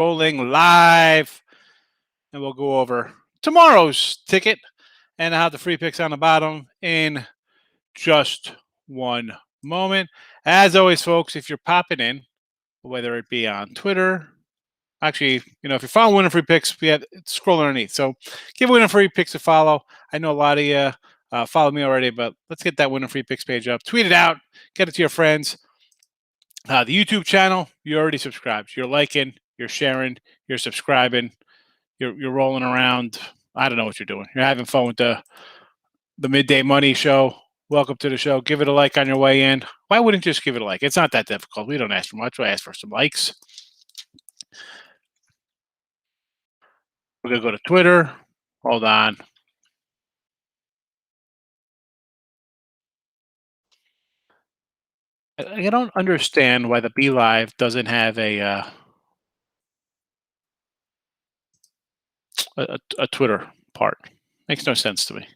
rolling live, and we'll go over tomorrow's ticket and how the free picks on the bottom in just one moment. As always, folks, if you're popping in, whether it be on Twitter, actually, if you're following Winning Free Picks, scroll underneath. So give Winning Free Picks a follow. I know a lot of you follow me already, but let's get that Winning Free Picks page up. Tweet it out. Get it to your friends. The YouTube channel, you already subscribed. You're liking, you're sharing, you're subscribing, you're rolling around. I don't know what you're doing. You're having fun with the Midday Money Show. Welcome to the show. Give it a like on your way in. Why wouldn't you just give it a like? It's not that difficult. We don't ask for much. We ask for some likes. We're going to go to Twitter. Hold on. I don't understand why the Be Live doesn't have a Twitter part. Makes no sense to me.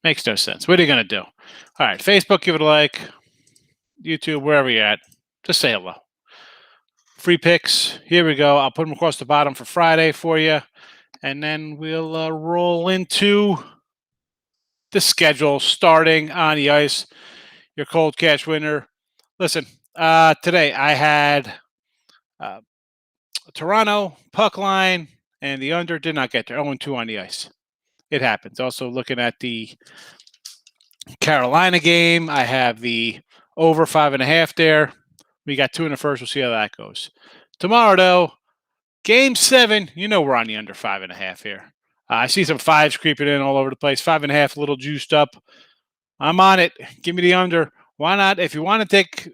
Makes no sense. What are you going to do? All right, Facebook, give it a like. YouTube, wherever you're at, just say hello. Free picks. Here we go. I'll put them across the bottom for Friday for you. And then we'll roll into the schedule starting on the ice. Your cold cash winner. Listen, today I had Toronto, puck line, and the under did not get there. 0-2 on the ice. It happens. Also looking at the Carolina game, I have the over 5.5 there. We got 2 in the first. We'll see how that goes. Tomorrow, though, Game 7, we're on the under 5.5 here. I see some 5s creeping in all over the place. 5.5, a little juiced up. I'm on it. Give me the under. Why not? If you want to take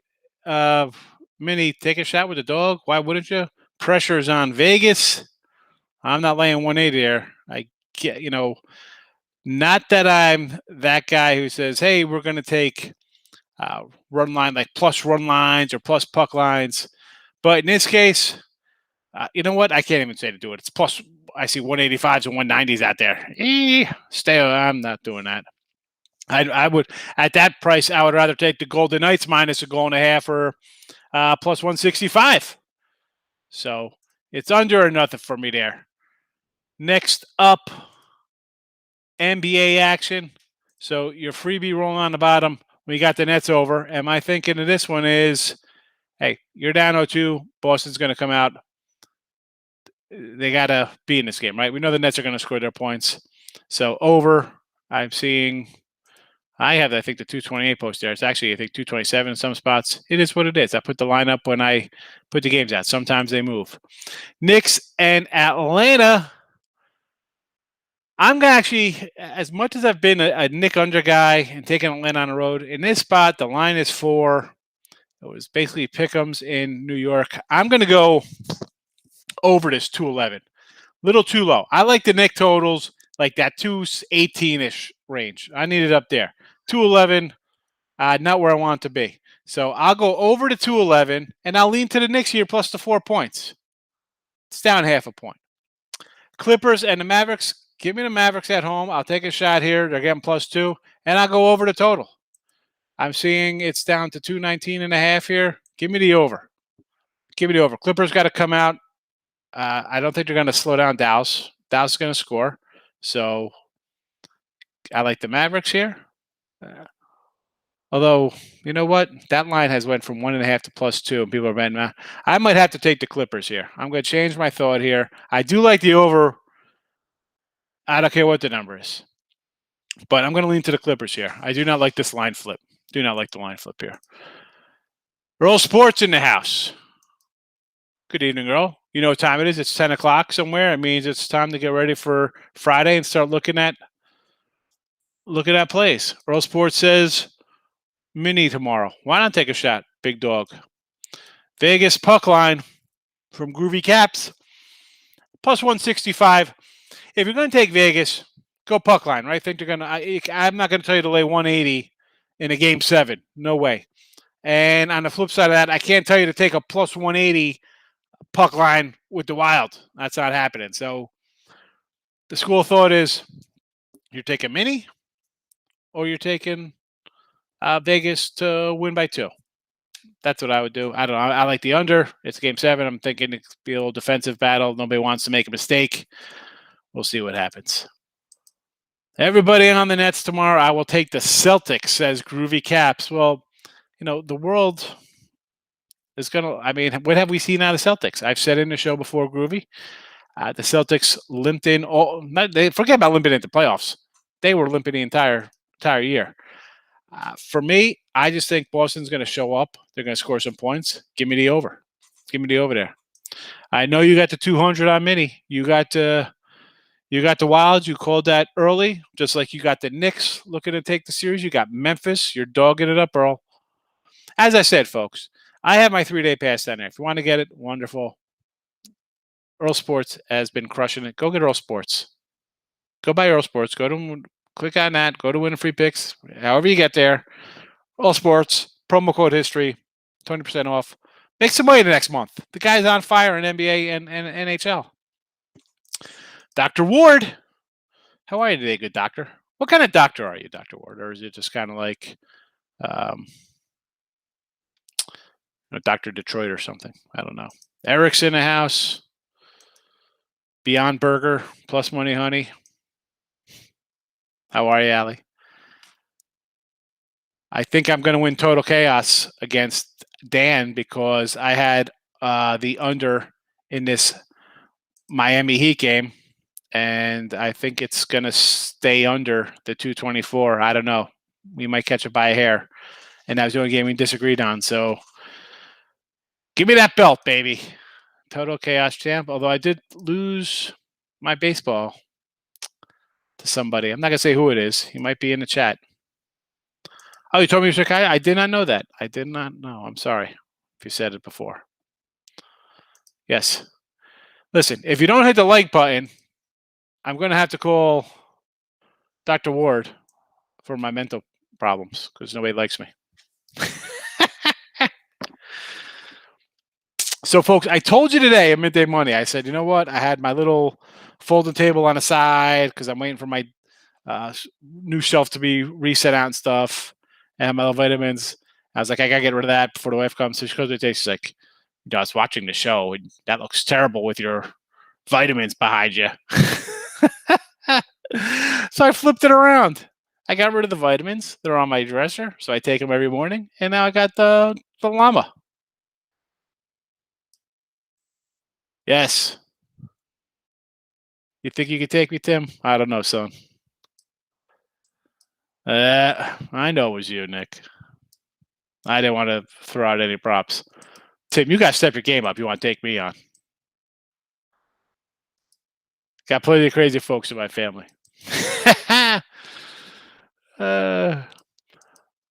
Mini, take a shot with the dog. Why wouldn't you? Pressure's on Vegas. I'm not laying 180 there. I get, not that I'm that guy who says, hey, we're going to take run line, like plus run lines or plus puck lines. But in this case, you know what? I can't even say to do it. It's plus, I see 185s and 190s out there. I'm not doing that. I would, at that price, I would rather take the Golden Knights minus a goal and a half or plus 165. So it's under or nothing for me there. Next up, NBA action. So your freebie rolling on the bottom. We got the Nets over. And my thinking of this one is, hey, you're down 0-2. Boston's going to come out. They got to be in this game, right? We know the Nets are going to score their points. So over, I'm seeing, I have, I think, the 228 post there. It's actually, I think, 227 in some spots. It is what it is. I put the lineup when I put the games out. Sometimes they move. Knicks and Atlanta. I'm actually, as much as I've been a Nick under guy and taking Atlanta on the road, in this spot, the line is 4. It was basically pick'ems in New York. I'm going to go over this 211. Little too low. I like the Nick totals, like that 218-ish range. I need it up there. 211, not where I want it to be. So I'll go over to 211, and I'll lean to the Knicks here plus the 4 points. It's down half a point. Clippers and the Mavericks. Give me the Mavericks at home. I'll take a shot here. They're getting plus 2, and I'll go over the total. I'm seeing it's down to 219.5 here. Give me the over. Give me the over. Clippers got to come out. I don't think they're going to slow down Dallas. Dallas is going to score. So I like the Mavericks here. Although, you know what? That line has went from 1.5 to plus 2, and people are betting. I might have to take the Clippers here. I'm going to change my thought here. I do like the over. I don't care what the number is. But I'm going to lean to the Clippers here. I do not like this line flip. Do not like the line flip here. Earl Sports in the house. Good evening, Earl. You know what time it is? It's 10 o'clock somewhere. It means it's time to get ready for Friday and start looking at plays. Earl Sports says Mini tomorrow. Why not take a shot, big dog? Vegas puck line from Groovy Caps. Plus 165. If you're going to take Vegas, go puck line, right? I think they're going to. I'm not going to tell you to lay 180 in a game 7. No way. And on the flip side of that, I can't tell you to take a plus 180 puck line with the Wild. That's not happening. So the school of thought is you're taking Mini or you're taking Vegas to win by 2. That's what I would do. I don't know. I like the under. It's game 7. I'm thinking it could be a little defensive battle. Nobody wants to make a mistake. We'll see what happens. Everybody on the Nets tomorrow. I will take the Celtics, says Groovy Caps. Well, the world is going to, I mean, what have we seen out of Celtics? I've said in the show before, Groovy, the Celtics limped in. They forget about limping into playoffs. They were limping the entire year. For me, I just think Boston's going to show up. They're going to score some points. Give me the over. Give me the over there. I know you got the 200 on Mini. You got the Wilds. You called that early, just like you got the Knicks looking to take the series. You got Memphis. You're dogging it up, Earl. As I said, folks, I have my 3-day pass down there. If you want to get it, wonderful. Earl Sports has been crushing it. Go get Earl Sports. Go buy Earl Sports. Click on that. Go to Win Free Picks. However you get there. Earl Sports. Promo code history. 20% off. Make some money the next month. The guy's on fire in NBA and NHL. Dr. Ward. How are you today, good doctor? What kind of doctor are you, Dr. Ward? Or is it just kind of like Dr. Detroit or something? I don't know. Eric's in the house. Beyond Burger. Plus Money Honey. How are you, Allie? I think I'm going to win Total Chaos against Dan because I had the under in this Miami Heat game, and I think it's going to stay under the 224. I don't know. We might catch it by a hair, and that was the only game we disagreed on. So give me that belt, baby. Total Chaos champ, although I did lose my baseball to somebody. I'm not going to say who it is. He might be in the chat. Oh, you told me Chicago? I did not know that. I did not know. I'm sorry if you said it before. Yes. Listen, if you don't hit the like button, I'm going to have to call Dr. Ward for my mental problems because nobody likes me. So, folks, I told you today at Midday Money, I said, you know what? I had my little folding table on the side because I'm waiting for my new shelf to be reset out and stuff. And my vitamins. I was like, I got to get rid of that before the wife comes. So she goes to taste. She's like, I was watching the show, and that looks terrible with your vitamins behind you. So I flipped it around. I got rid of the vitamins. They're on my dresser, so I take them every morning. And now I got the llama. Yes. You think you could take me, Tim? I don't know, son. I know it was you, Nick. I didn't want to throw out any props. Tim, you got to step your game up. You want to take me on. Got plenty of crazy folks in my family. All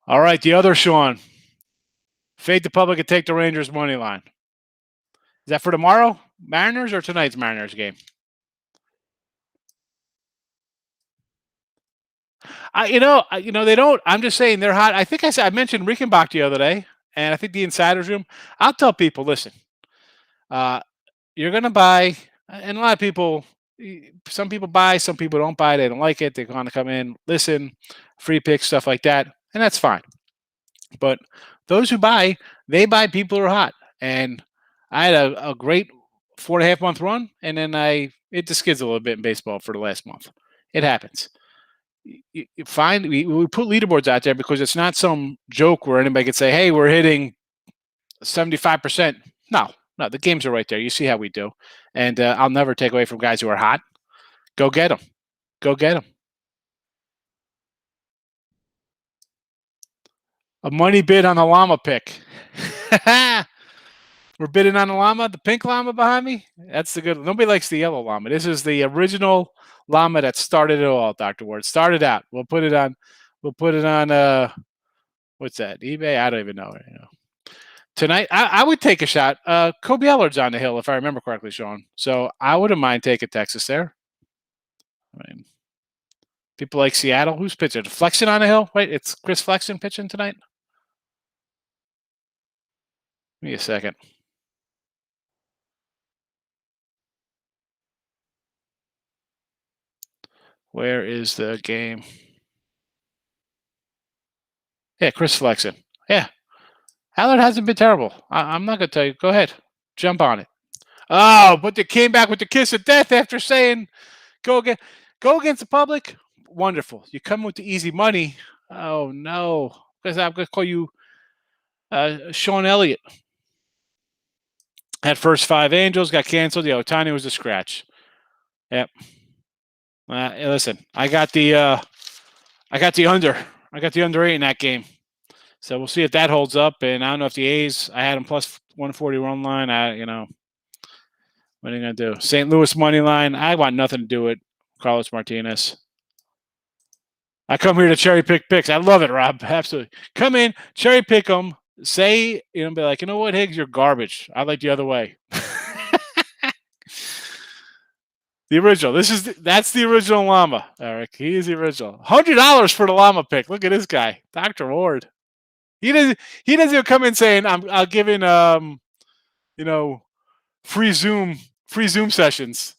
right, the other Sean. Fade the public and take the Rangers money line. Is that for tomorrow, Mariners, or tonight's Mariners game? They don't. I'm just saying they're hot. I think I mentioned Rickenbach the other day, and I think the Insiders Room. I'll tell people, listen, you're going to buy, and a lot of people, some people buy, some people don't buy. They don't like it. They're going to come in, listen, free picks, stuff like that, and that's fine. But those who buy, they buy people who are hot. And I had a great 4.5 month run, and then it hit the skids a little bit in baseball for the last month. It happens. We put leaderboards out there because it's not some joke where anybody could say, hey, we're hitting 75%. No, the games are right there. You see how we do. And I'll never take away from guys who are hot. Go get them. Go get them. A money bid on the llama pick. We're bidding on the llama, the pink llama behind me. That's the good. Nobody likes the yellow llama. This is the original llama that started it all, Dr. Ward. Started out. We'll put it on. What's that? eBay? I don't even know. Tonight, I would take a shot. Kobe Ellard's on the hill, if I remember correctly, Sean. So I wouldn't mind taking Texas there. I mean, people like Seattle. Who's pitching? Flexen on the hill? Wait, it's Chris Flexen pitching tonight? Give me a second. Where is the game? Yeah, Chris Flexen. Yeah. Allard hasn't been terrible. I'm not going to tell you. Go ahead. Jump on it. Oh, but they came back with the kiss of death after saying, go again, go against the public. Wonderful. You come with the easy money. Oh, no. Because I'm going to call you Sean Elliott. Had first 5 Angels, got canceled. Yeah, Ohtani was a scratch. Yep. Listen, I got the under. I got the under 8 in that game. So we'll see if that holds up. And I don't know if the A's, I had them plus 140 run line. What are you going to do? St. Louis money line. I want nothing to do with Carlos Martinez. I come here to cherry pick picks. I love it, Rob. Absolutely. Come in, cherry pick them. Say, be like, you know what, Higgs, you're garbage. I like the other way. The original. That's the original llama, Eric. He is the original. $100 for the llama pick. Look at this guy, Dr. Ward. He doesn't even come in saying I'll give in free Zoom sessions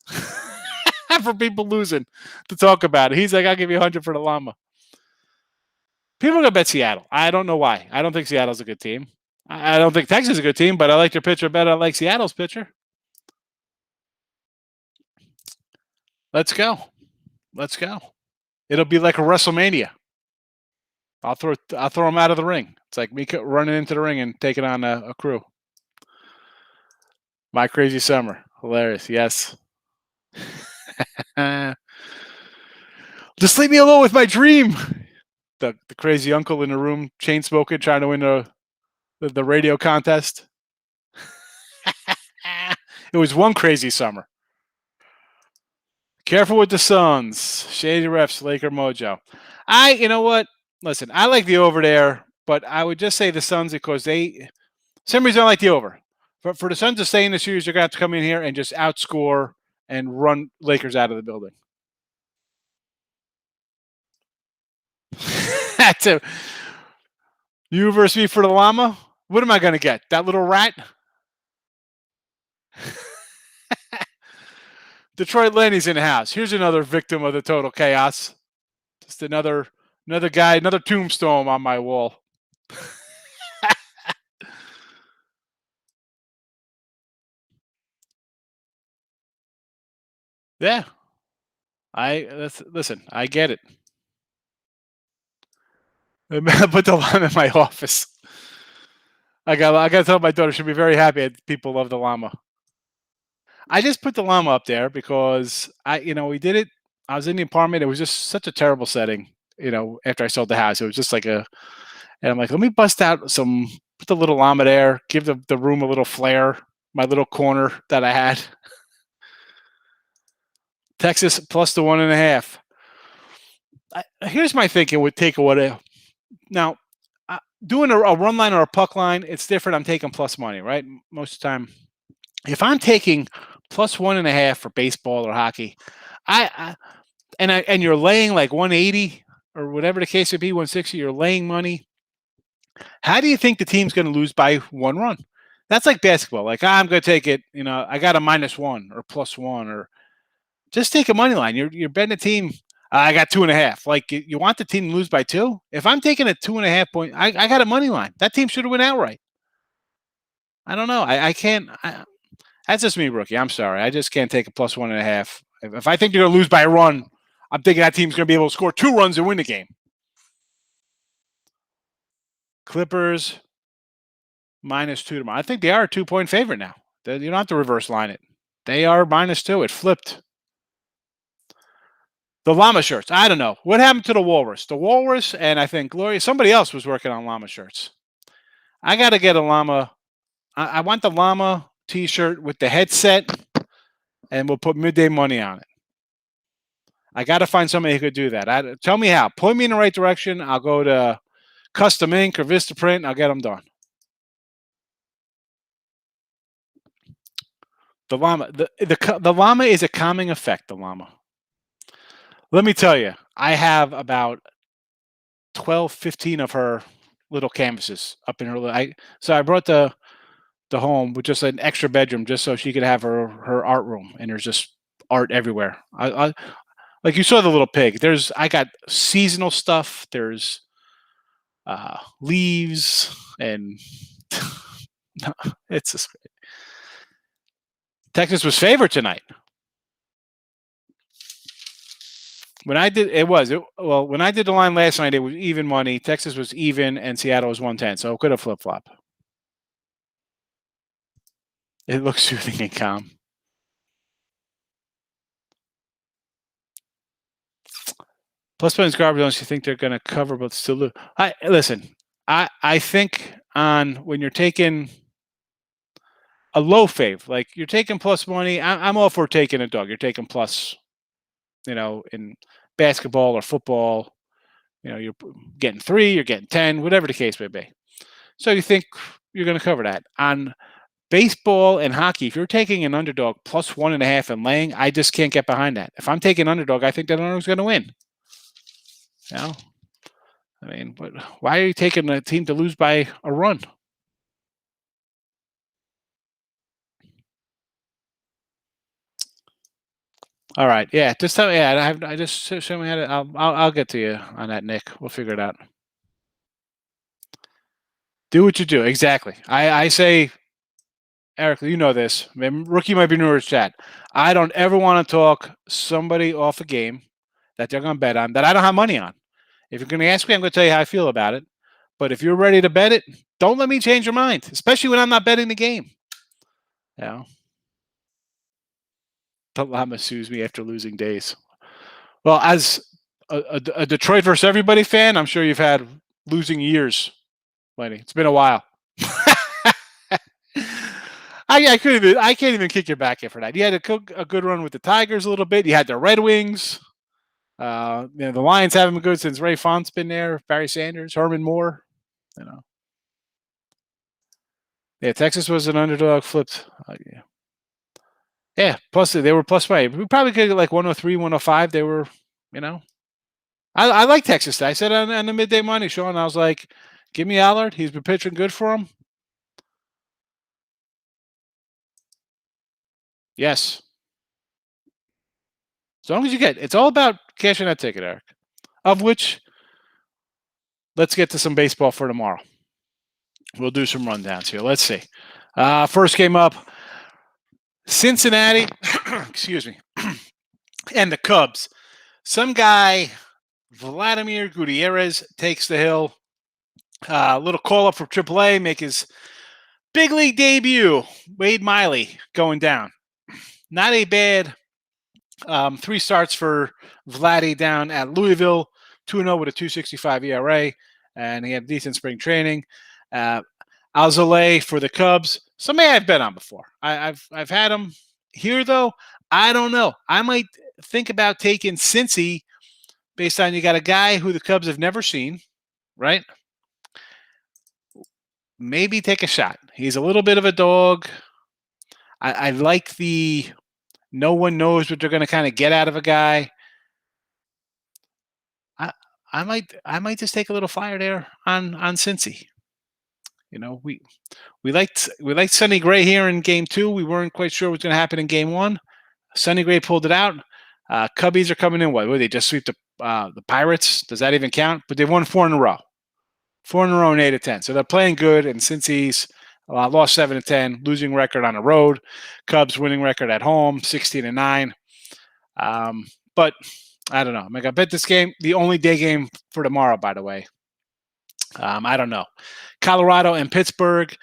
for people losing to talk about it. He's like, I'll give you 100 for the llama. People are gonna bet Seattle. I don't know why. I don't think Seattle's a good team. I don't think Texas is a good team, but I like their pitcher better. I like Seattle's pitcher. Let's go. It'll be like a WrestleMania. I'll throw them out of the ring. It's like me running into the ring and taking on a crew. My crazy summer. Hilarious. Yes. Just leave me alone with my dream. The crazy uncle in the room, chain smoking, trying to win the radio contest. It was one crazy summer. Careful with the Suns. Shady refs, Laker mojo. You know what? Listen, I like the over there, but I would just say the Suns because some reason I like the over. But for the Suns to stay in the series, they're going to have to come in here and just outscore and run Lakers out of the building. That's it. You versus me for the llama? What am I going to get? That little rat? Detroit Lenny's in the house. Here's another victim of the total chaos. Just another guy, another tombstone on my wall. Yeah. Listen, I get it. I put the llama in my office. I got to tell my daughter she'll be very happy that people love the llama. I just put the llama up there because we did it. I was in the apartment. It was just such a terrible setting. After I sold the house, it was just and I'm like, let me bust out put the little llama there, give the room a little flair, my little corner that I had. Texas plus the 1.5. Here's my thinking with takeaway. Now, doing a run line or a puck line, it's different. I'm taking plus money, right? Most of the time. If I'm taking plus 1.5 for baseball or hockey, and you're laying like 180 or whatever the case would be, 160, you're laying money. How do you think the team's going to lose by 1 run? That's like basketball. Like, I'm going to take it, I got a -1 or +1, or just take a money line. You're betting the team. I got 2.5. Like, you want the team to lose by 2? If I'm taking a 2.5 point, I got a money line. That team should have went outright. I don't know. I can't. That's just me, rookie. I'm sorry. I just can't take a plus 1.5. If I think you're going to lose by a run, I'm thinking that team's going to be able to score 2 runs and win the game. Clippers -2 tomorrow. I think they are a 2-point favorite now. You don't have to reverse line it. They are -2. It flipped. The llama shirts. I don't know. What happened to the walrus? The walrus and I think Gloria, somebody else was working on llama shirts. I got to get a llama. I want the llama t-shirt with the headset, and we'll put midday money on it. I got to find somebody who could do that. Tell me how. Point me in the right direction. I'll go to Custom Ink or Vistaprint, and I'll get them done. The llama, the llama is a calming effect. The llama. Let me tell you, I have about 12, 15 of her little canvases up in her. So I brought the home with just an extra bedroom just so she could have her art room, and there's just art everywhere. I like you saw the little pig. I got seasonal stuff. There's leaves and No, it's just, Texas was favored tonight. When I did, well, when I did the line last night, it was even money. Texas was even, and Seattle was 110, so it could have flip flop. It looks soothing and calm. Plus points garbage. Don't you think they're going to cover but still lose? Listen. I think on when you're taking a low fave, like you're taking plus money. I'm all for taking a dog. You're taking plus, in basketball or football. You're getting 3, you're getting 10, whatever the case may be. So you think you're going to cover that. On baseball and hockey, if you're taking an underdog plus 1.5 and laying, I just can't get behind that. If I'm taking underdog, I think that underdog's going to win. I mean, but why are you taking a team to lose by a run? All right, yeah. Just tell me. Yeah, I just show me how to. I'll get to you on that, Nick. We'll figure it out. Do what you do. Exactly. I say, Eric, you know this. Rookie might be newer to chat. I don't ever want to talk somebody off a game that they're going to bet on that I don't have money on. If you're going to ask me, I'm going to tell you how I feel about it. But if you're ready to bet it, don't let me change your mind, especially when I'm not betting the game. The llama sues me after losing days. Well, as a Detroit versus everybody fan, I'm sure you've had losing years, Lenny. It's been a while. I can't even kick your back for that. You had a good run with the Tigers a little bit. You had the Red Wings. The Lions haven't been good since Ray Font's been there. Barry Sanders, Herman Moore. Yeah, Texas was an underdog, flipped. Yeah. Plus they were plus money. We probably could get like 103, 105. They were, I like Texas. I said on the midday money, Sean. I was like, give me Allard. He's been pitching good for him. Yes. As long as you get, it's all about cashing that ticket, Eric. Of which, let's get to some baseball for tomorrow. We'll do some rundowns here. Let's see. First game up, Cincinnati, excuse me, and the Cubs. Some guy, Vladimir Gutierrez, takes the hill. Little call up for AAA, make his big league debut. Wade Miley going down. Not a bad 3 starts for Vladdy down at Louisville, 2-0 with a 2.65 ERA, and he had decent spring training. Alzolay for the Cubs, somebody I've bet on before. I've had him here, though. I don't know. I might think about taking Cincy based on you got a guy who the Cubs have never seen, right? Maybe take a shot. He's a little bit of a dog. I like the no one knows what they're going to kind of get out of a guy. I might just take a little flyer there on Cincy. We liked Sonny Gray here in game 2. We weren't quite sure what's going to happen in game 1. Sonny Gray pulled it out. Cubbies are coming in. What? They just sweep the Pirates? Does that even count? But they've won 4 in a row. 4 in a row and 8-10. So they're playing good. And Cincy's lost 7-10, losing record on the road. Cubs winning record at home, 16-9. But I don't know. I'm going to bet this game. The only day game for tomorrow, by the way. I don't know. Colorado and Pittsburgh.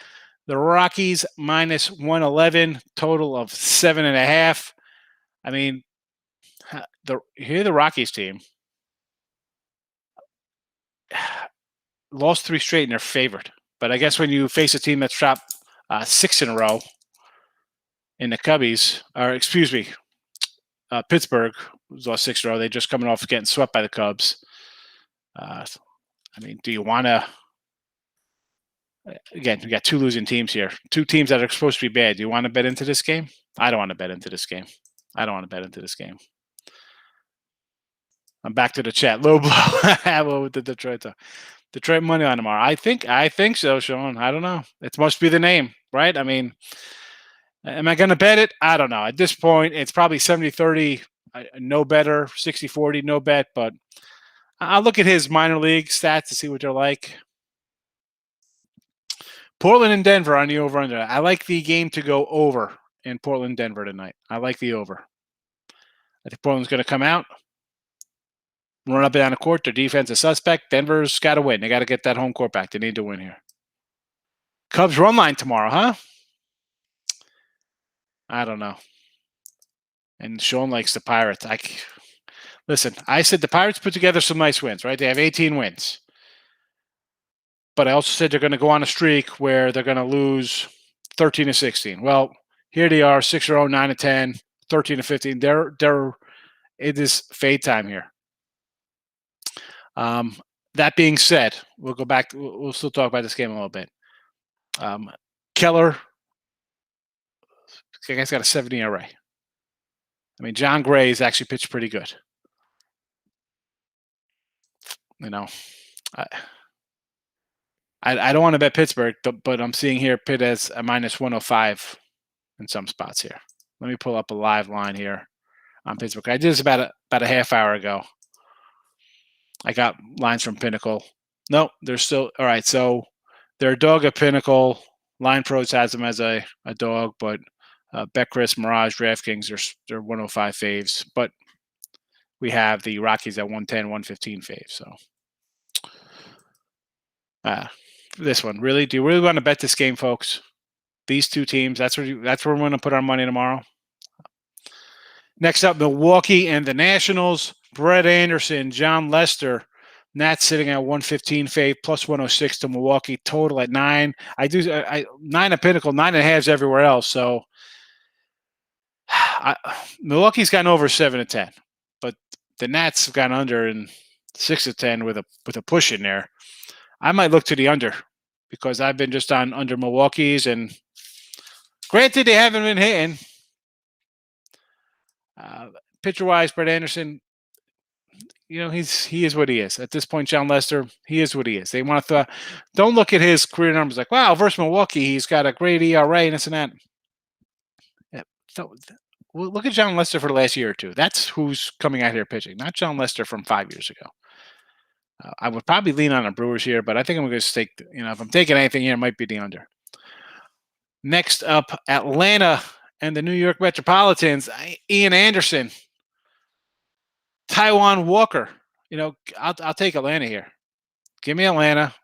The Rockies minus 111, total of 7.5. I mean, the Rockies team lost 3 straight and they're favored. But I guess when you face a team that's dropped 6 in a row in the Cubbies, or excuse me, Pittsburgh lost 6 in a row. They're just coming off getting swept by the Cubs. I mean, do you want to? Again, we got 2 losing teams here. 2 teams that are supposed to be bad. Do you want to bet into this game? I don't want to bet into this game. I'm back to the chat. Low blow with the Detroit money line tomorrow. I think so, Sean. I don't know. It must be the name, right? I mean, am I going to bet it? I don't know. At this point, it's probably 70-30, no better, 60-40, no bet. But I'll look at his minor league stats to see what they're like. Portland and Denver on the over-under. I like the game to go over in Portland, Denver tonight. I like the over. I think Portland's going to come out, run up and down the court. Their defense is suspect. Denver's got to win. They got to get that home court back. They need to win here. Cubs run line tomorrow, huh? I don't know. And Sean likes the Pirates. Listen, I said the Pirates put together some nice wins, right? They have 18 wins. But I also said they're going to go on a streak where they're going to lose 13 to 16. Well, here they are, 6-0, 9-10, 13 to 15. It is fade time here. That being said, we'll go back. We'll still talk about this game a little bit. Keller, I guess, got a 70 ERA. I mean, John Gray's actually pitched pretty good. You know, I don't want to bet Pittsburgh, but I'm seeing here Pitt as a minus 105 in some spots here. Let me pull up a live line here on Pittsburgh. I did this about a half hour ago. I got lines from Pinnacle. No, they're still all right. So they're a dog at Pinnacle. Line Pros has them as a dog, but Betcris, Mirage, DraftKings, they're 105 faves. But we have the Rockies at 110, 115 faves. So this one, really? Do you really want to bet this game, folks? These two teams, that's where we're going to put our money tomorrow. Next up, Milwaukee and the Nationals. Brett Anderson, John Lester. Nats sitting at 115 fave, plus 106 to Milwaukee. Total at 9. I 9 at Pinnacle, 9.5 everywhere else. So Milwaukee's gotten over 7-10, but the Nats have gone under in 6-10 with a push in there. I might look to the under because I've been just on under Milwaukee's, and granted they haven't been hitting. Pitcher-wise, Brett Anderson, he is what he is. At this point, John Lester, he is what he is. They want to don't look at his career numbers like, wow, versus Milwaukee, he's got a great ERA and this and that. Yeah, so look at John Lester for the last year or two. That's who's coming out here pitching, not John Lester from 5 years ago. I would probably lean on the Brewers here, but I think I'm going to take, if I'm taking anything here, it might be the under. Next up, Atlanta and the New York Metropolitans. Ian Anderson, Taijuan Walker. I'll take Atlanta here. Give me Atlanta.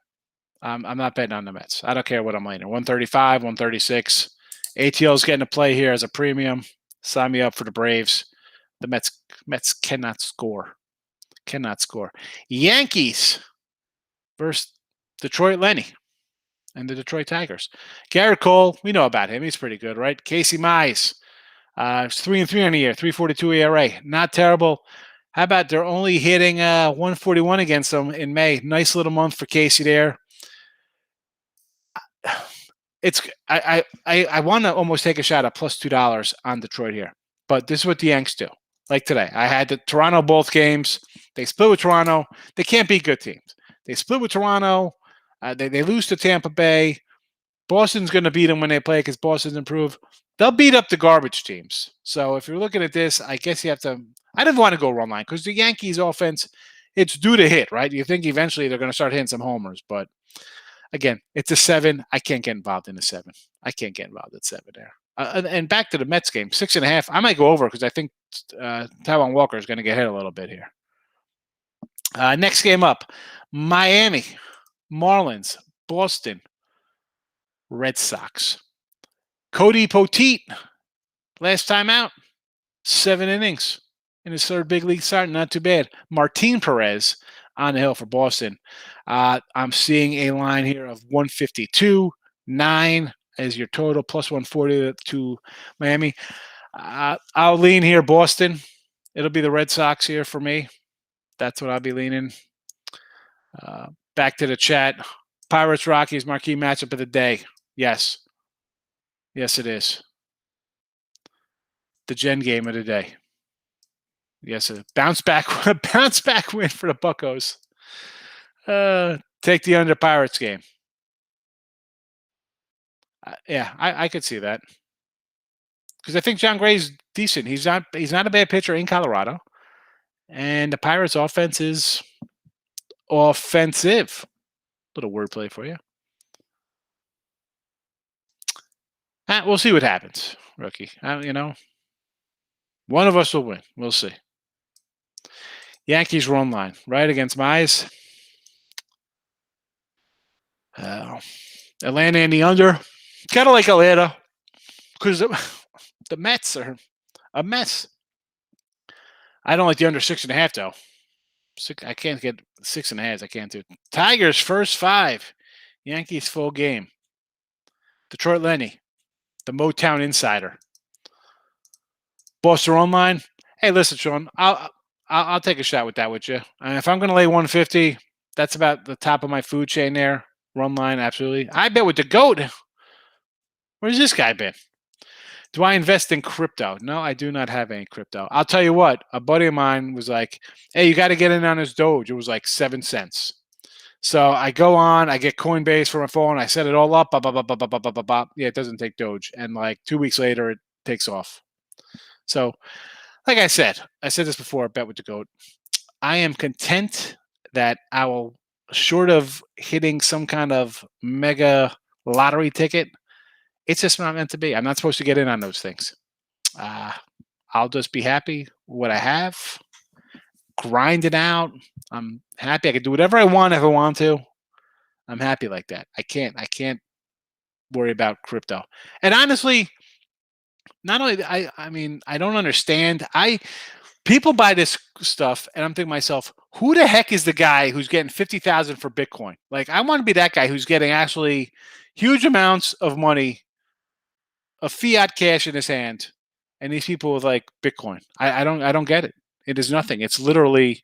I'm not betting on the Mets. I don't care what I'm laying. 135, 136. ATL's getting a play here as a premium. Sign me up for the Braves. The Mets cannot score. Cannot score. Yankees versus Detroit Lenny and the Detroit Tigers. Garrett Cole, we know about him. He's pretty good, right? Casey Mize, 3-3 on the year, 3.42 ERA. Not terrible. How about they're only hitting 141 against them in May? Nice little month for Casey there. I want to almost take a shot at plus $2 on Detroit here, but this is what the Yanks do. Like today, I had the Toronto both games. They split with Toronto. They can't beat good teams. They split with Toronto. They lose to Tampa Bay. Boston's going to beat them when they play because Boston's improved. They'll beat up the garbage teams. So if you're looking at this, I guess you have to – I didn't want to go run line because the Yankees offense, it's due to hit, right? You think eventually they're going to start hitting some homers. But, again, it's a 7. I can't get involved in a 7. I can't get involved at 7 there. And back to the Mets game, 6.5. I might go over because I think Taijuan Walker is going to get hit a little bit here. Next game up, Miami, Marlins, Boston, Red Sox. Cody Poteet, last time out, 7 innings in his third big league start. Not too bad. Martin Perez on the hill for Boston. I'm seeing a line here of 152, 9 as your total, plus 140 to Miami. I'll lean here, Boston. It'll be the Red Sox here for me. That's what I'll be leaning. Back to the chat. Pirates, Rockies, marquee matchup of the day. Yes. Yes, it is. The Gen game of the day. Yes, a bounce back win for the Buccos. Take the under Pirates game. Yeah, I could see that because I think John Gray's decent. He's not a bad pitcher in Colorado, and the Pirates' offense is offensive. Little wordplay for you. We'll see what happens, rookie. One of us will win. We'll see. Yankees run line, right, against my eyes. Atlanta and the under. Kind of like Atlanta, because the Mets are a mess. I don't like the under 6.5 though. I can't get 6.5. I can't do. Tigers first 5. Yankees full game. Detroit Lenny, the Motown insider. Boston online. Hey, listen, Sean. I'll take a shot with that with you. If I'm going to lay 150, that's about the top of my food chain there. Run line, absolutely. I bet with the GOAT. Where's this guy been? Do I invest in crypto? No, I do not have any crypto. I'll tell you what, a buddy of mine was like, hey, you got to get in on this Doge. It was like 7 cents. So I go on, I get Coinbase for my phone, I set it all up, yeah, it doesn't take Doge. And like 2 weeks later, it takes off. So, like I said this before, bet with the GOAT. I am content that I will, short of hitting some kind of mega lottery ticket, it's just not meant to be. I'm not supposed to get in on those things. I'll just be happy with what I have, grind it out. I'm happy. I can do whatever I want if I want to. I'm happy like that. I can't worry about crypto. And honestly, not only I don't understand. People buy this stuff, and I'm thinking to myself, who the heck is the guy who's getting 50,000 for Bitcoin? Like, I want to be that guy who's getting actually huge amounts of money, of fiat cash in his hand, and these people with like Bitcoin. I don't get it. It is nothing. It's literally,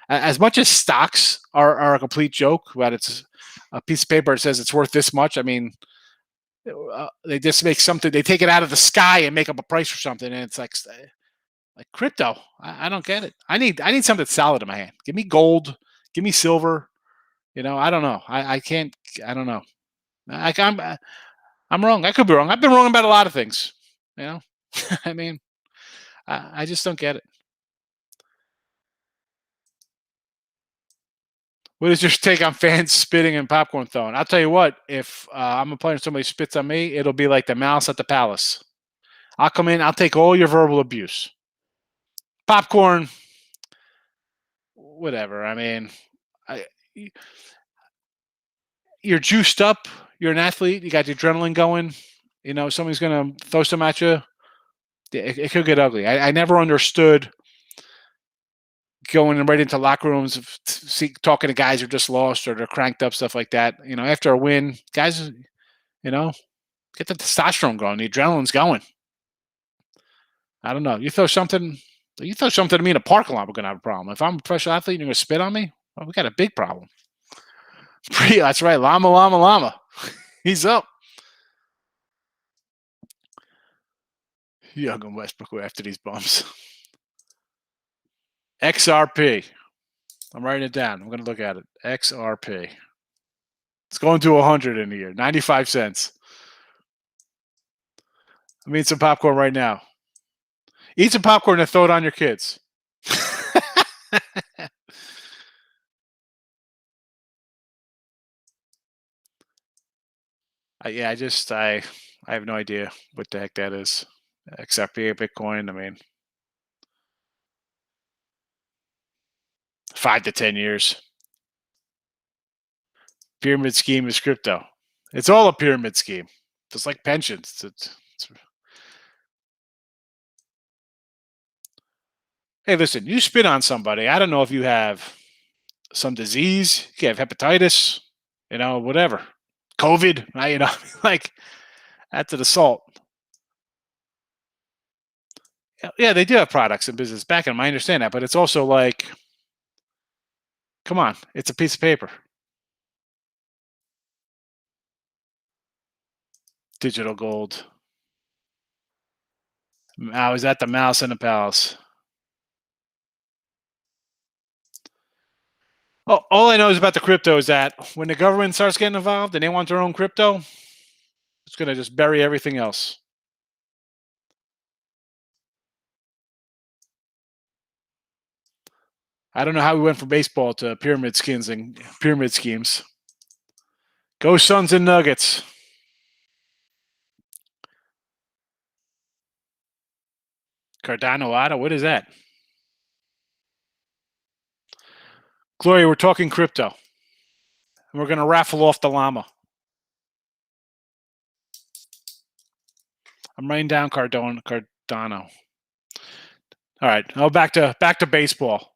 as much as stocks are a complete joke, but it's a piece of paper that says it's worth this much. I mean, they just make something. They take it out of the sky and make up a price for something, and it's like crypto. I don't get it. I need something solid in my hand. Give me gold. Give me silver. I don't know. I can't. I don't know. I'm wrong. I could be wrong. I've been wrong about a lot of things. I mean, I just don't get it. What is your take on fans spitting and popcorn throwing? I'll tell you what. If I'm a player and somebody spits on me, it'll be like the mouse at the palace. I'll come in. I'll take all your verbal abuse. Popcorn, whatever. I mean, you're juiced up. You're an athlete. You got the adrenaline going. Somebody's going to throw some at you. It could get ugly. I never understood going right into locker rooms, talking to guys who just lost or they're cranked up, stuff like that. After a win, guys, get the testosterone going. The adrenaline's going. I don't know. You throw something to me in a parking lot, we're going to have a problem. If I'm a professional athlete and you're going to spit on me, well, we got a big problem. That's right. Llama. He's up. Young and Westbrook were after these bumps. XRP. I'm writing it down. I'm going to look at it. XRP. It's going to 100 in a year. 95 cents. I'm eating some popcorn right now. Eat some popcorn and throw it on your kids. I have no idea what the heck that is. XRP, Bitcoin. I mean, 5 to 10 years. Pyramid scheme is crypto. It's all a pyramid scheme, just like pensions. Hey, listen, you spit on somebody. I don't know if you have some disease, you have hepatitis, whatever, COVID, like that's an assault. Yeah, they do have products and business back in them. I understand that, but it's also like, come on, it's a piece of paper. Digital gold. I was at the mouse in the palace. Oh, all I know is about the crypto is that when the government starts getting involved and they want their own crypto, it's going to just bury everything else. I don't know how we went from baseball to pyramid schemes and pyramid schemes. Go Suns and Nuggets. Cardano Auto. What is that? Gloria, we're talking crypto. And we're going to raffle off the llama. I'm writing down Cardano. All right. Oh, back to baseball.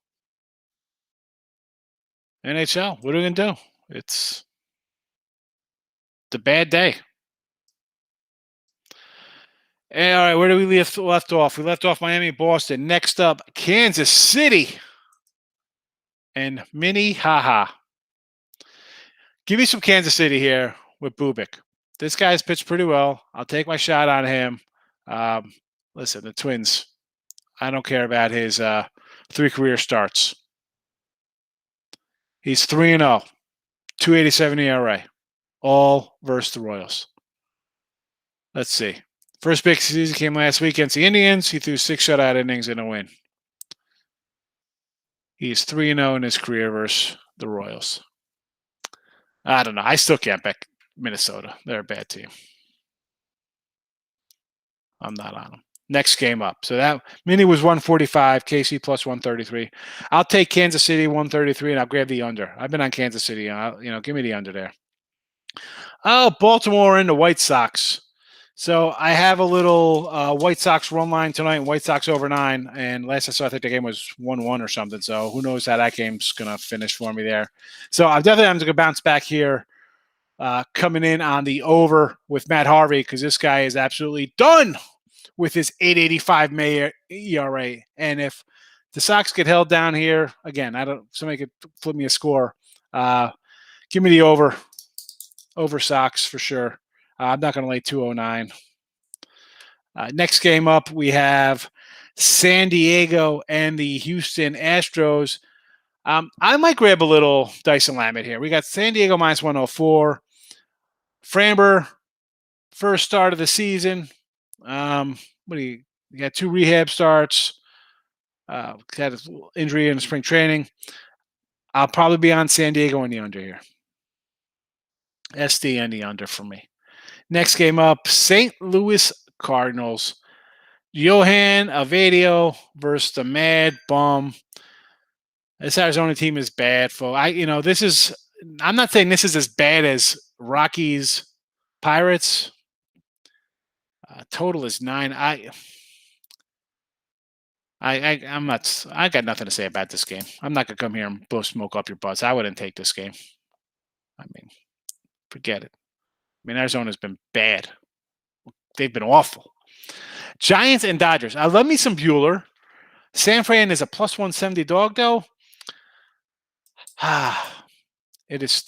NHL. What are we going to do? It's a bad day. And, all right, where do we left off? We left off Miami, Boston. Next up, Kansas City and Minnehaha. Give me some Kansas City here with Bubik. This guy's pitched pretty well. I'll take my shot on him. Listen, the Twins, I don't care about his 3 career starts. He's 3-0, 2.87 ERA, all versus the Royals. Let's see. First big season came last week against the Indians. He threw 6 shutout innings in a win. He's 3-0 in his career versus the Royals. I don't know. I still can't back Minnesota. They're a bad team. I'm not on them. Next game up. So that Mini was 145, KC plus 133. I'll take Kansas City 133, and I'll grab the under. I've been on Kansas City. Give me the under there. Oh, Baltimore and the White Sox. So I have a little White Sox run line tonight, White Sox over 9. And last I saw, I think the game was 1-1 or something. So who knows how that game's going to finish for me there. So I'm definitely going to bounce back here, coming in on the over with Matt Harvey, because this guy is absolutely done with his 8.85 ERA. And if the Sox get held down here, again, somebody could flip me a score. Give me the over Sox for sure. I'm not going to lay 209. Next game up, we have San Diego and the Houston Astros. I might grab a little Dyson Lamet here. We got San Diego minus 104. Framber, first start of the season. You got 2 rehab starts. Had an injury in the spring training. I'll probably be on San Diego in the under here. SD and the under for me. Next game up, St. Louis Cardinals. Johan Avadio versus the Mad Bum. This Arizona team is bad, folks. I'm not saying this is as bad as Rockies Pirates. Total is 9. I got nothing to say about this game. I'm not gonna come here and blow smoke up your butts. I wouldn't take this game. I mean, forget it. Arizona's been bad. They've been awful. Giants and Dodgers. I love me some Bueller. San Fran is a plus 170 dog, though. It is,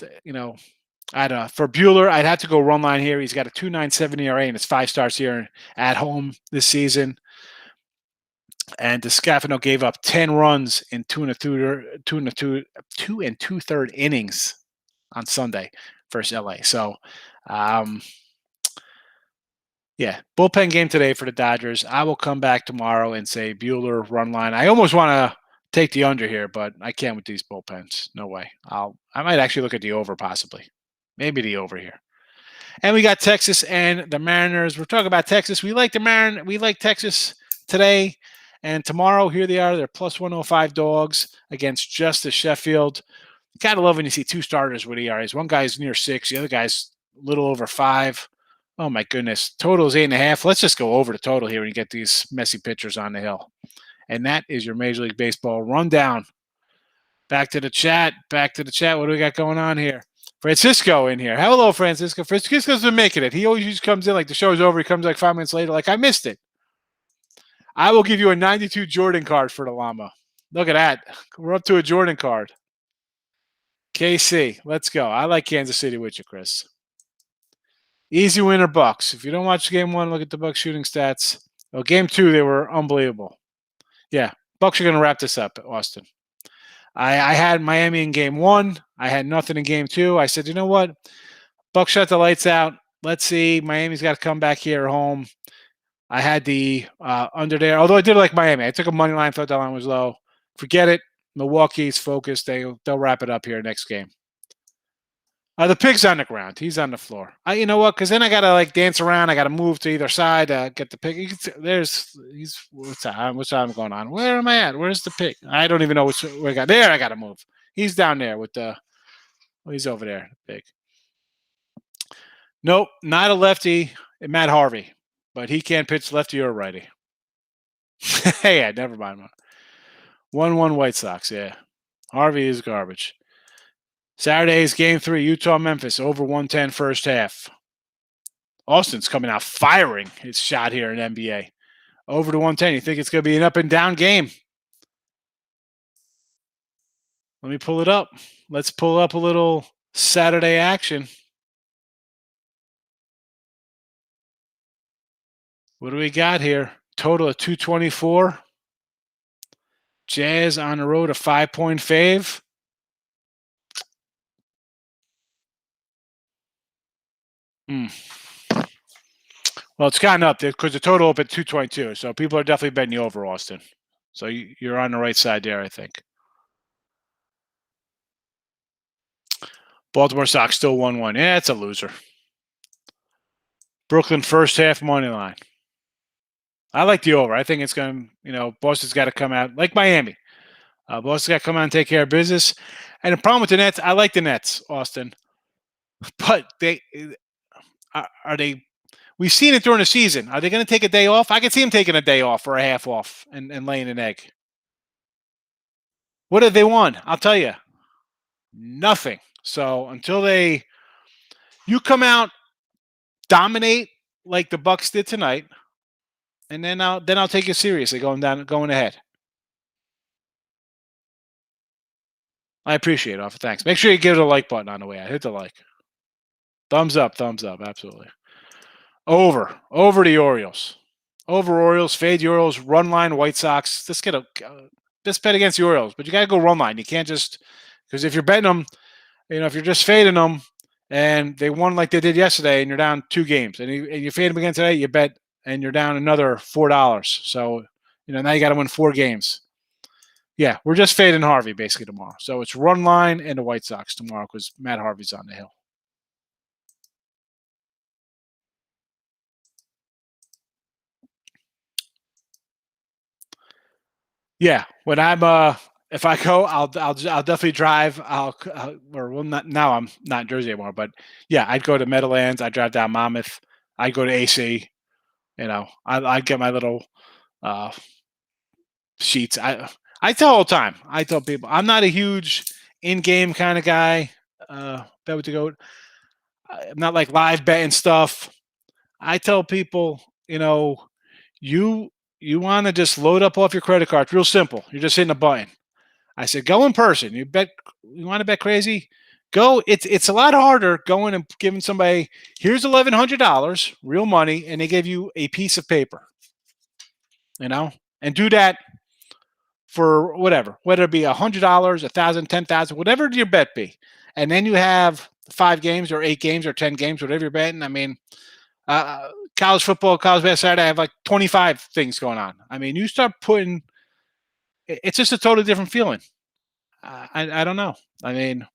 I don't know. For Bueller, I'd have to go run line here. He's got a 2.97 ERA and it's 5 starts here at home this season. And DeScafino gave up 10 runs in 2 2.3 innings on Sunday versus LA. So, bullpen game today for the Dodgers. I will come back tomorrow and say Bueller run line. I almost want to take the under here, but I can't with these bullpens. No way. I might actually look at the over possibly. Maybe the over here. And we got Texas and the Mariners. We're talking about Texas. We like We like Texas today and tomorrow. Here they are. They're plus 105 dogs against Justice Sheffield. Gotta love when you see 2 starters with ERAs. One guy's near 6. The other guy's a little over 5. Oh, my goodness. Total is 8.5. Let's just go over the total here and get these messy pitchers on the hill. And that is your Major League Baseball rundown. Back to the chat. What do we got going on here? Francisco in here. Hello, Francisco. Francisco's been making it. He always just comes in like the show's over. He comes like 5 minutes later like, I missed it. I will give you a 92 Jordan card for the Llama. Look at that. We're up to a Jordan card. KC, let's go. I like Kansas City with you, Chris. Easy winner, Bucks. If you don't watch game 1, look at the Bucks shooting stats. Well, game 2, they were unbelievable. Yeah, Bucks are going to wrap this up, Austin. I had Miami in game 1. I had nothing in game 2. I said, you know what? Bucks shut the lights out. Let's see. Miami's got to come back here at home. I had the under there, although I did like Miami. I took a money line, thought that line was low. Forget it. Milwaukee's focused. They'll wrap it up here next game. The pig's on the ground. He's on the floor. You know what? Because then I gotta like dance around. I gotta move to either side to get the pig. He's what's I'm going on? Where am I at? Where's the pig? I don't even know where I got. There, I gotta move. He's down there with the. Oh, he's over there. The pig. Nope, not a lefty. Matt Harvey, but he can't pitch lefty or righty. Hey, yeah, never mind. 1-1 White Sox. Yeah, Harvey is garbage. Saturday's Game 3, Utah-Memphis, over 110 first half. Austin's coming out firing his shot here in NBA. Over to 110. You think it's going to be an up-and-down game? Let me pull it up. Let's pull up a little Saturday action. What do we got here? Total of 224. Jazz on the road, a 5-point fave. Well, it's gotten up there because the total up at 222. So people are definitely betting you over, Austin. So you're on the right side there, I think. Baltimore Sox still 1-1. Yeah, it's a loser. Brooklyn first half money line. I like the over. I think it's going to, Boston's got to come out like Miami. Boston's got to come out and take care of business. And the problem with the Nets, I like the Nets, Austin. But are they? We've seen it during the season. Are they going to take a day off? I can see them taking a day off or a half off and laying an egg. What have they won? I'll tell you, nothing. So until you come out, dominate like the Bucks did tonight, and then I'll take you seriously going ahead. I appreciate it, Offer. Thanks. Make sure you give it a like button on the way out. Hit the like. Thumbs up, absolutely. Over the Orioles. Over Orioles, fade the Orioles, run line White Sox. Let's bet against the Orioles, but you got to go run line. You can't just because if you're betting them, if you're just fading them and they won like they did yesterday, and you're down 2 games, and you fade them again today, you bet and you're down another $4. So now you got to win 4 games. Yeah, we're just fading Harvey basically tomorrow. So it's run line and the White Sox tomorrow because Matt Harvey's on the hill. Yeah, when I'm if I go, I'll definitely drive. Now I'm not in Jersey anymore, but yeah, I'd go to Meadowlands. I'd drive down Monmouth. I'd go to AC. I'd get my little sheets. I tell all the time. I tell people I'm not a huge in-game kind of guy. Bet with the goat. I'm not like live betting stuff. I tell people, you want to just load up off your credit card. It's real simple. You're just hitting a button. I said, go in person. You want to bet crazy? Go. It's a lot harder going and giving somebody, here's $1,100, real money, and they give you a piece of paper. And do that for whatever, whether it be $100, $1,000, $10,000, whatever your bet be. And then you have 5 games or 8 games or 10 games, whatever you're betting. I mean, college football, college basketball Saturday, I have like 25 things going on. I mean, you start putting, it's just a totally different feeling. I don't know. I mean,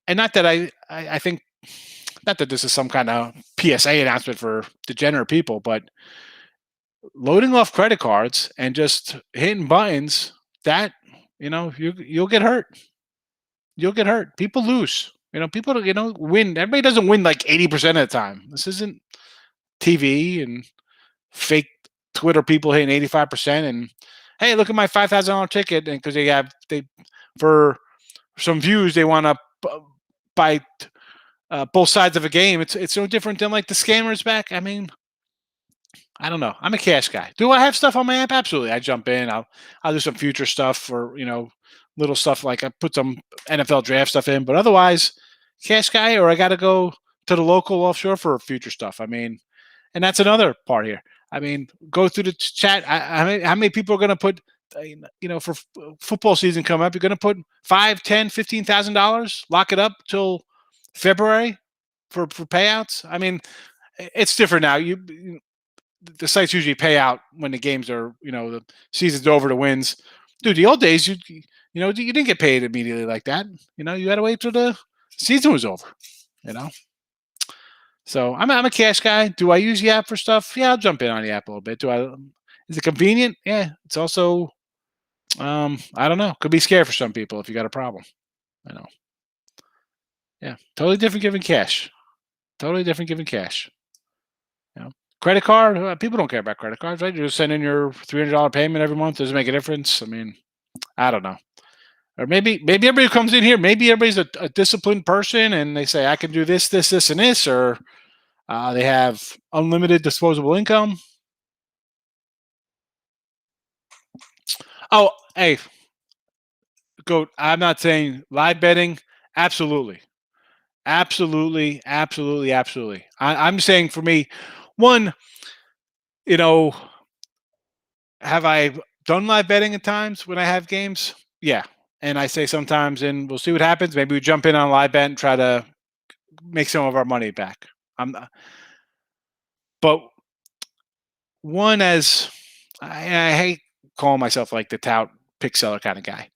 and not that I think, not that this is some kind of PSA announcement for degenerate people, but loading off credit cards and just hitting buttons, that, you'll get hurt. You'll get hurt. People lose. People win. Everybody doesn't win like 80% of the time. This isn't TV and fake Twitter people hitting 85%. And hey, look at my $5,000 ticket, and because they for some views they want to buy both sides of a game. It's no different than like the scammers back. I mean, I don't know. I'm a cash guy. Do I have stuff on my app? Absolutely. I jump in. I'll do some future stuff or little stuff like I put some NFL draft stuff in, but otherwise, cash guy, or I got to go to the local offshore for future stuff. I mean, and that's another part here. I mean, go through the chat. How many people are going to put, for football season coming up, you're going to put $5,000, $10,000, $15,000, lock it up till February for payouts. I mean, it's different now. The sites usually pay out when the games are, the season's over, the wins. Dude, the old days, you didn't get paid immediately like that. You had to wait till the Season was over. You know. So I'm a cash guy. Do I use the app for stuff? Yeah, I'll jump in on the app a little bit. Do I? Is it convenient? Yeah. It's also I don't know. Could be scary for some people if you got a problem. I know. Yeah. Totally different giving cash. Totally different giving cash. You know. Credit card. People don't care about credit cards, right? You just send in your $300 payment every month. Does it make a difference? I mean, I don't know. Or maybe everybody who comes in here, maybe everybody's a disciplined person and they say I can do this, this, this, and this, or they have unlimited disposable income. Oh, hey, Goat, I'm not saying live betting. Absolutely. Absolutely. Absolutely. Absolutely. I'm saying for me, one, you know, have I done live betting at times when I have games? Yeah. And I say sometimes, and we'll see what happens. Maybe we jump in on a live bet and try to make some of our money back. But one, as I hate calling myself like the tout pick seller kind of guy.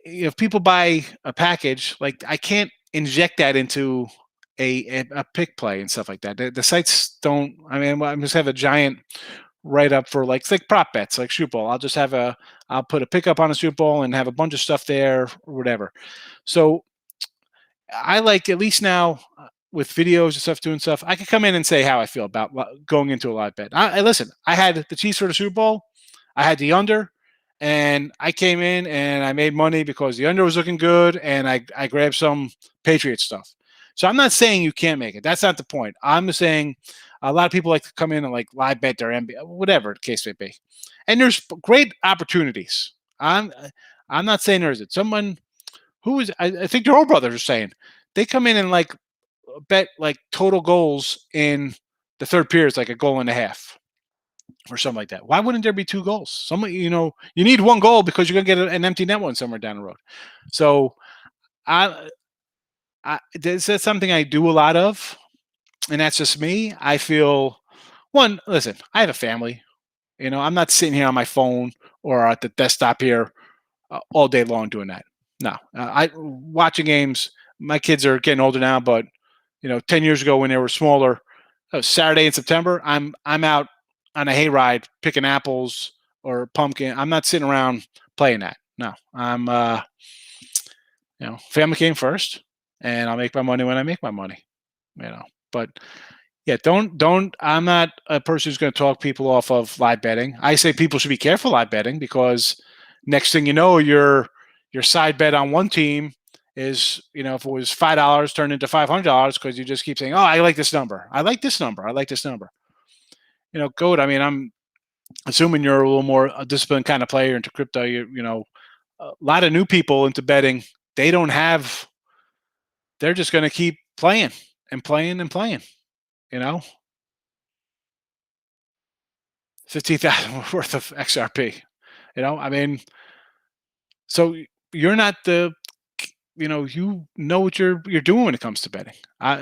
If people buy a package, like I can't inject that into a pick play and stuff like that. The sites don't. I mean, I just have a giant write up for like it's like prop bets, like Super Bowl. I'll put a pickup on a Super Bowl and have a bunch of stuff there or whatever. So I like at least now with videos and stuff, doing stuff. I can come in and say how I feel about going into a live bet. I listen. I had the Chiefs for the Super Bowl. I had the under, and I came in and I made money because the under was looking good, and I grabbed some Patriot stuff. So I'm not saying you can't make it. That's not the point. I'm saying a lot of people like to come in and like live bet their NBA, whatever the case may be, and there's great opportunities. I'm not saying there isn't. Someone who is I think their own brothers are saying they come in and like bet like total goals in the third period is like a goal and a half or something like that. Why wouldn't there be two goals? You need one goal because you're gonna get an empty net one somewhere down the road. So I, that's something I do a lot of, and that's just me. I feel one. Listen, I have a family. I'm not sitting here on my phone or at the desktop here all day long doing that. No, I watching games. My kids are getting older now, but 10 years ago when they were smaller, Saturday in September, I'm out on a hayride picking apples or pumpkin. I'm not sitting around playing that. No, I'm family came first, and I'll make my money when I make my money. But yeah, don't. I'm not a person who's going to talk people off of live betting. I say people should be careful live betting because next thing you know, your side bet on one team is if it was $5 turned into $500 because you just keep saying, oh, I like this number, I like this number, I like this number. Goat. I mean, I'm assuming you're a little more a disciplined kind of player into crypto. A lot of new people into betting. They don't have. They're just going to keep playing and playing and playing. 15,000 worth of XRP. I mean, so you're not you know what you're doing when it comes to betting.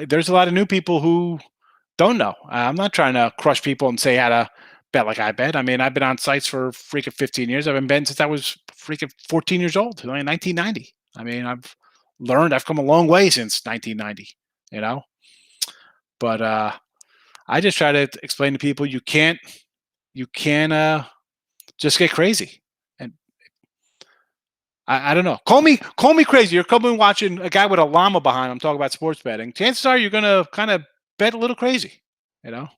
There's a lot of new people who don't know. I'm not trying to crush people and say how to bet like I bet. I mean, I've been on sites for freaking 15 years. I've been betting since I was freaking 14 years old, 1990. I mean, I've come a long way since 1990. But I just try to explain to people you can't just get crazy. And I don't know. Call me crazy. You're coming watching a guy with a llama behind him talk about sports betting. Chances are you're gonna kind of bet a little crazy. You know.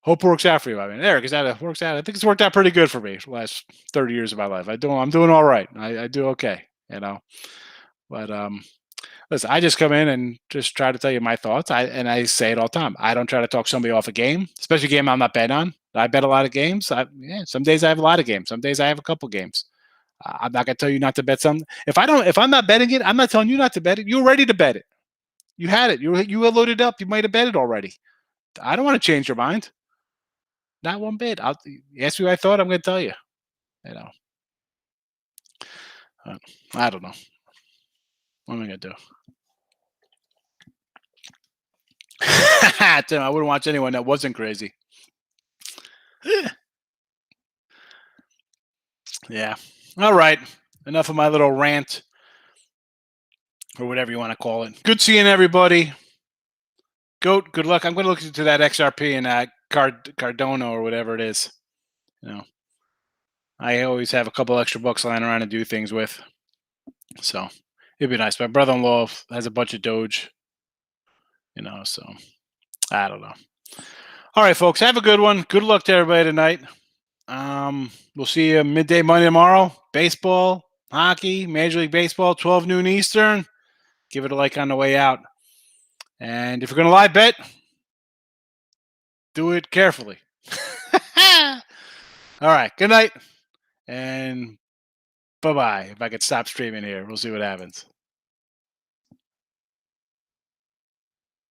Hope works out for you. I mean, Eric, is that it works out? I think it's worked out pretty good for me the last 30 years of my life. I'm doing all right. I do okay. But listen, I just come in and just try to tell you my thoughts. I say it all the time. I don't try to talk somebody off a game, especially a game I'm not betting on. I bet a lot of games. Some days I have a lot of games. Some days I have a couple games. I'm not gonna tell you not to bet some. If I'm not betting it, I'm not telling you not to bet it. You're ready to bet it. You had it. You were loaded up. You might have bet it already. I don't want to change your mind. Not one bit. I'll ask you what I thought. I'm gonna tell you. You know. I don't know. What am I gonna do? Tim, I wouldn't watch anyone that wasn't crazy. Yeah. All right. enough of my little rant or whatever you want to call it. Good seeing everybody. Goat, good luck. I'm going to look into that XRP and Cardano or whatever it is. You know, I always have a couple extra bucks lying around to do things with. So it'd be nice. My brother-in-law has a bunch of Doge, so I don't know. All right, folks, have a good one. Good luck to everybody tonight. We'll see you midday Monday tomorrow. Baseball, hockey, Major League Baseball, 12 noon Eastern. Give it a like on the way out. And if you're going to live bet, do it carefully. All right, good night. And bye-bye. If I could stop streaming here, we'll see what happens.